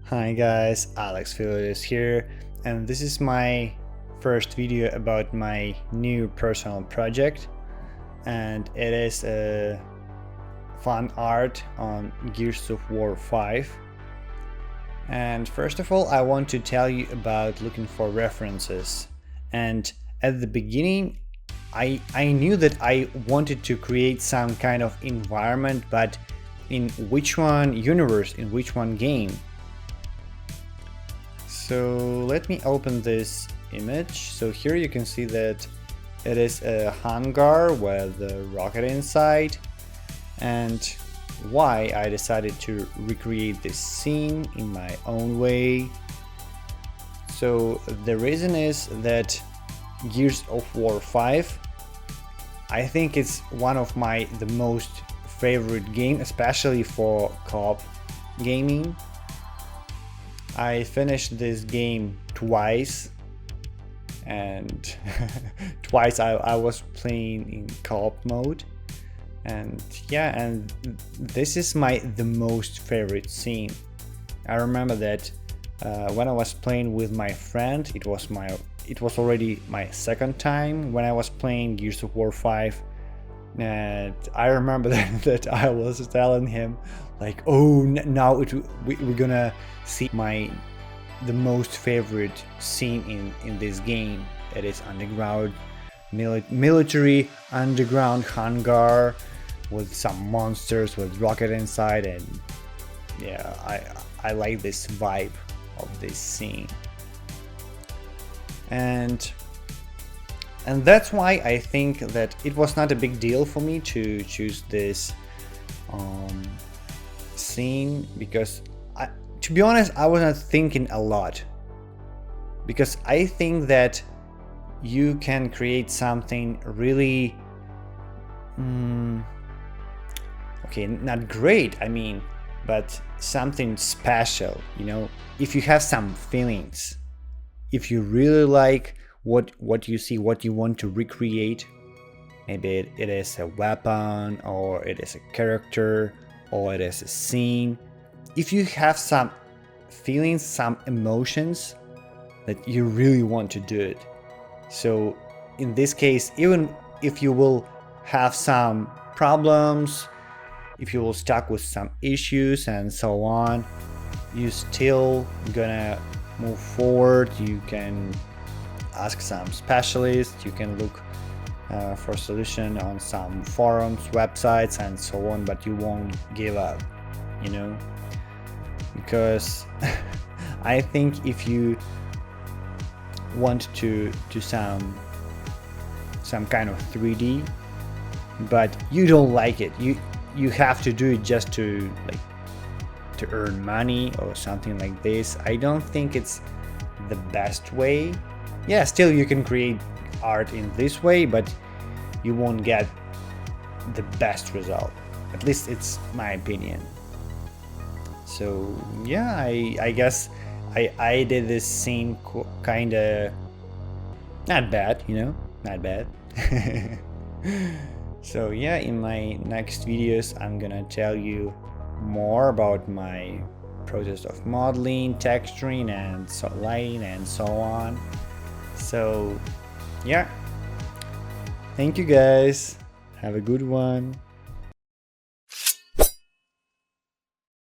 Hi guys, Filvet is here, and this is my first video about my new personal project, and it is a fun art on Gears of War 5. And first of all, I want to tell you about looking for references. And at the beginning, I knew that I wanted to create some kind of environment, but in which one universe, in which one game. So let me open this image. So here you can see that it is a hangar with a rocket inside, and why I decided to recreate this scene in my own way. So the reason is that Gears of War 5, I think it's one of the most favorite game, especially for co-op gaming. I finished this game twice, and twice I was playing in co-op mode, and yeah, and this is the most favorite scene. I remember that when I was playing with my friend, it was already my second time when I was playing Gears of War 5, and I remember that I was telling him like, oh, now we're gonna see the most favorite scene in this game. It is underground military underground hangar with some monsters with rocket inside, and yeah, I like this vibe of this scene, and that's why I think that it was not a big deal for me to choose this scene, because to be honest, I was not thinking a lot, because I think that you can create something really okay, not great, I mean, but something special, you know, if you have some feelings, if you really like what you see, what you want to recreate. Maybe it is a weapon, or it is a character, or it is a scene. If you have some feelings, some emotions, that you really want to do it. So in this case, even if you will have some problems, if you will stuck with some issues and so on, you still gonna move forward. You can ask some specialists, you can look for solution on some forums, websites and so on, but you won't give up, you know, because I think if you want to do some kind of 3D, but you don't like it, you have to do it just to earn money or something like this, I don't think it's the best way. Yeah, still you can create art in this way, but you won't get the best result. At least it's my opinion. So yeah, I guess I did this scene kinda not bad, you know, not bad. So yeah, in my next videos I'm gonna tell you more about my process of modeling, texturing and lighting and so on. So yeah, thank you guys, have a good one.